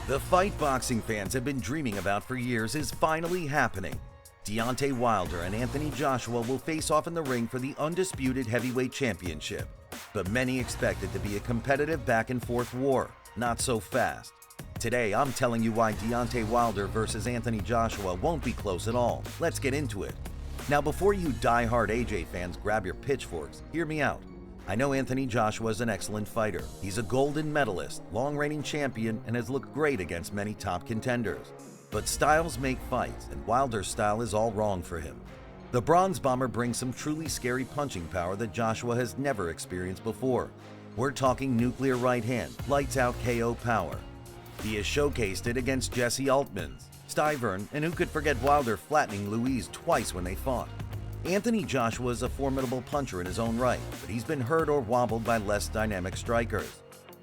The fight boxing fans have been dreaming about for years is finally happening. Deontay Wilder and Anthony Joshua will face off in the ring for the undisputed heavyweight championship. But many expect it to be a competitive back-and-forth war. Not so fast. Today, I'm telling you why Deontay Wilder versus Anthony Joshua won't be close at all. Let's get into it. Now, before you die-hard AJ fans grab your pitchforks, hear me out. I know Anthony Joshua is an excellent fighter. He's a golden medalist, long-reigning champion, and has looked great against many top contenders. But styles make fights, and Wilder's style is all wrong for him. The Bronze Bomber brings some truly scary punching power that Joshua has never experienced before. We're talking nuclear right hand, lights-out KO power. He has showcased it against Jesse Altman's, Stivern, and who could forget Wilder flattening Louise twice when they fought. Anthony Joshua is a formidable puncher in his own right, but he's been hurt or wobbled by less dynamic strikers.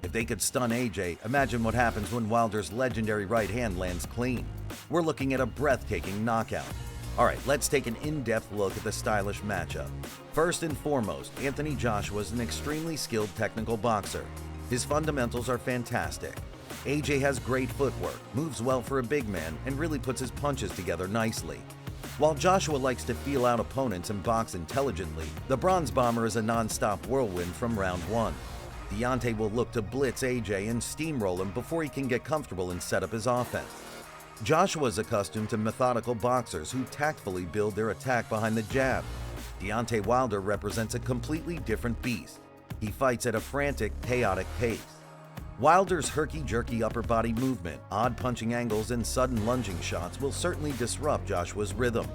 If they could stun AJ, imagine what happens when Wilder's legendary right hand lands clean. We're looking at a breathtaking knockout. Alright, let's take an in-depth look at the stylish matchup. First and foremost, Anthony Joshua is an extremely skilled technical boxer. His fundamentals are fantastic. AJ has great footwork, moves well for a big man, and really puts his punches together nicely. While Joshua likes to feel out opponents and box intelligently, the Bronze Bomber is a non-stop whirlwind from round one. Deontay will look to blitz AJ and steamroll him before he can get comfortable and set up his offense. Joshua is accustomed to methodical boxers who tactfully build their attack behind the jab. Deontay Wilder represents a completely different beast. He fights at a frantic, chaotic pace. Wilder's herky-jerky upper body movement, odd punching angles, and sudden lunging shots will certainly disrupt Joshua's rhythm.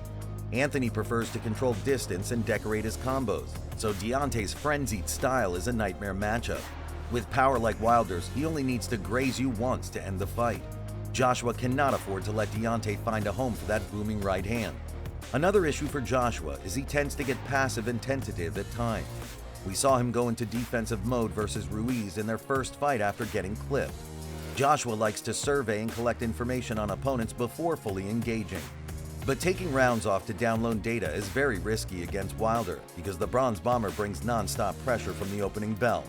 Anthony prefers to control distance and decorate his combos, so Deontay's frenzied style is a nightmare matchup. With power like Wilder's, he only needs to graze you once to end the fight. Joshua cannot afford to let Deontay find a home for that booming right hand. Another issue for Joshua is he tends to get passive and tentative at times. We saw him go into defensive mode versus Ruiz in their first fight after getting clipped. Joshua likes to survey and collect information on opponents before fully engaging. But taking rounds off to download data is very risky against Wilder because the Bronze Bomber brings non-stop pressure from the opening bell.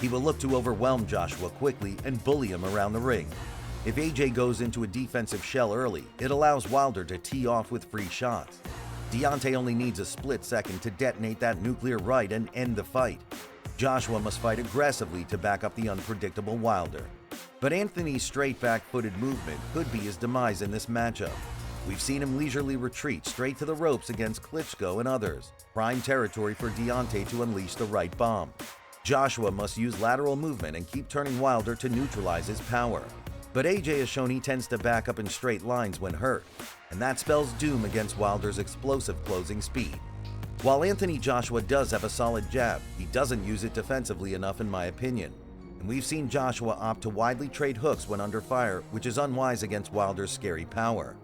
He will look to overwhelm Joshua quickly and bully him around the ring. If AJ goes into a defensive shell early, it allows Wilder to tee off with free shots. Deontay only needs a split second to detonate that nuclear right and end the fight. Joshua must fight aggressively to back up the unpredictable Wilder. But Anthony's straight back-footed movement could be his demise in this matchup. We've seen him leisurely retreat straight to the ropes against Klitschko and others, prime territory for Deontay to unleash the right bomb. Joshua must use lateral movement and keep turning Wilder to neutralize his power. But AJ has shown he tends to back up in straight lines when hurt, and that spells doom against Wilder's explosive closing speed. While Anthony Joshua does have a solid jab, he doesn't use it defensively enough in my opinion. And we've seen Joshua opt to widely trade hooks when under fire, which is unwise against Wilder's scary power.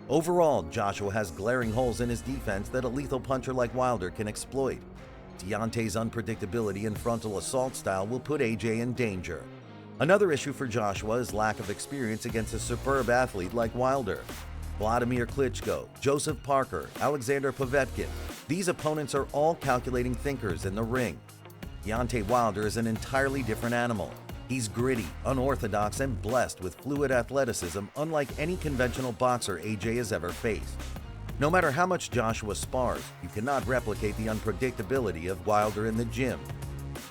Overall, Joshua has glaring holes in his defense that a lethal puncher like Wilder can exploit. Deontay's unpredictability and frontal assault style will put AJ in danger. Another issue for Joshua is lack of experience against a superb athlete like Wilder. Vladimir Klitschko, Joseph Parker, Alexander Povetkin, these opponents are all calculating thinkers in the ring. Deontay Wilder is an entirely different animal. He's gritty, unorthodox, and blessed with fluid athleticism unlike any conventional boxer AJ has ever faced. No matter how much Joshua spars, you cannot replicate the unpredictability of Wilder in the gym.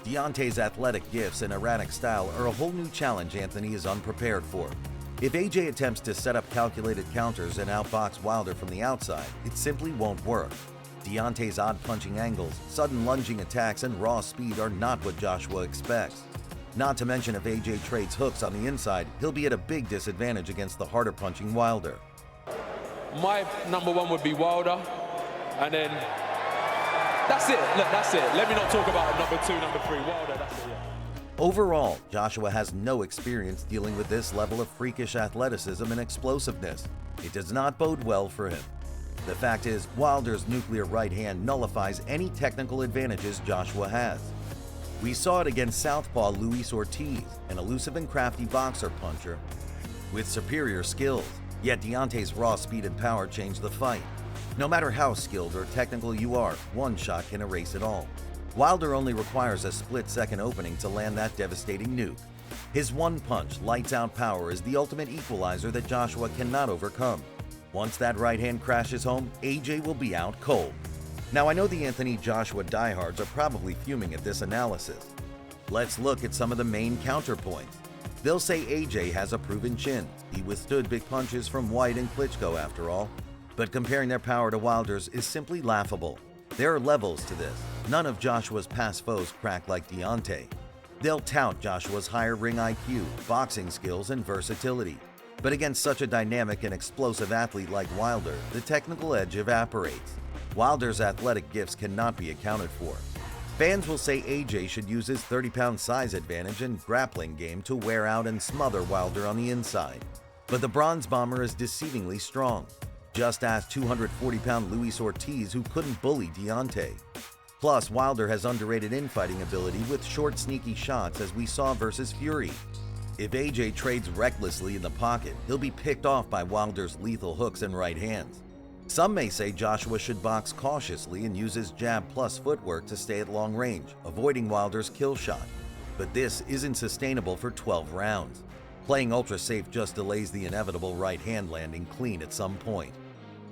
Deontay's athletic gifts and erratic style are a whole new challenge Anthony is unprepared for. If AJ attempts to set up calculated counters and outbox Wilder from the outside, it simply won't work. Deontay's odd punching angles, sudden lunging attacks, and raw speed are not what Joshua expects. Not to mention if AJ trades hooks on the inside, he'll be at a big disadvantage against the harder punching Wilder. My number one would be Wilder, and then that's it. Look, that's it. Let me not talk about number two, number three. Wilder, that's it. Yeah. Overall, Joshua has no experience dealing with this level of freakish athleticism and explosiveness. It does not bode well for him. The fact is, Wilder's nuclear right hand nullifies any technical advantages Joshua has. We saw it against southpaw Luis Ortiz, an elusive and crafty boxer puncher with superior skills, yet Deontay's raw speed and power changed the fight. No matter how skilled or technical you are, one shot can erase it all. Wilder only requires a split-second opening to land that devastating nuke. His one-punch, lights-out power is the ultimate equalizer that Joshua cannot overcome. Once that right hand crashes home, AJ will be out cold. Now I know the Anthony Joshua diehards are probably fuming at this analysis. Let's look at some of the main counterpoints. They'll say AJ has a proven chin. He withstood big punches from White and Klitschko after all. But comparing their power to Wilder's is simply laughable. There are levels to this. None of Joshua's past foes crack like Deontay. They'll tout Joshua's higher ring IQ, boxing skills, and versatility. But against such a dynamic and explosive athlete like Wilder, the technical edge evaporates. Wilder's athletic gifts cannot be accounted for. Fans will say AJ should use his 30-pound size advantage and grappling game to wear out and smother Wilder on the inside. But the Bronze Bomber is deceivingly strong. Just ask 240-pound Luis Ortiz, who couldn't bully Deontay. Plus, Wilder has underrated infighting ability with short, sneaky shots as we saw versus Fury. If AJ trades recklessly in the pocket, he'll be picked off by Wilder's lethal hooks and right hands. Some may say Joshua should box cautiously and use his jab plus footwork to stay at long range, avoiding Wilder's kill shot. But this isn't sustainable for 12 rounds. Playing ultra safe just delays the inevitable right hand landing clean at some point.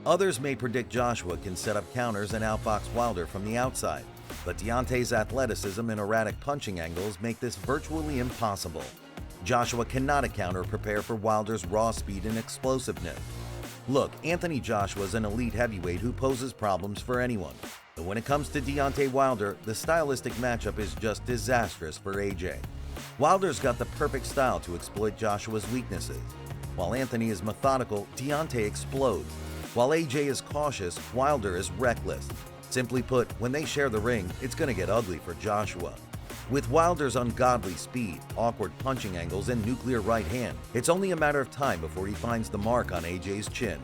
Others may predict Joshua can set up counters and outbox Wilder from the outside, but Deontay's athleticism and erratic punching angles make this virtually impossible. Joshua cannot account or prepare for Wilder's raw speed and explosiveness. Look, Anthony Joshua is an elite heavyweight who poses problems for anyone, but when it comes to Deontay Wilder, the stylistic matchup is just disastrous for AJ. Wilder's got the perfect style to exploit Joshua's weaknesses. While Anthony is methodical, Deontay explodes. While AJ is cautious, Wilder is reckless. Simply put, when they share the ring, it's going to get ugly for Joshua. With Wilder's ungodly speed, awkward punching angles, and nuclear right hand, it's only a matter of time before he finds the mark on AJ's chin.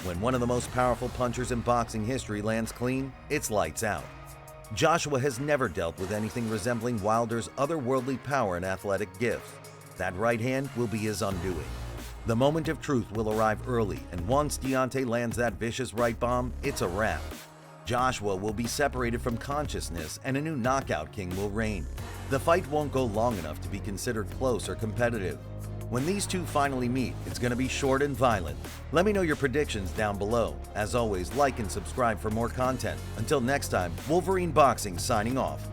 When one of the most powerful punchers in boxing history lands clean, it's lights out. Joshua has never dealt with anything resembling Wilder's otherworldly power and athletic gifts. That right hand will be his undoing. The moment of truth will arrive early, and once Deontay lands that vicious right bomb, it's a wrap. Joshua will be separated from consciousness, and a new knockout king will reign. The fight won't go long enough to be considered close or competitive. When these two finally meet, it's going to be short and violent. Let me know your predictions down below. As always, like and subscribe for more content. Until next time, Wolverine Boxing signing off.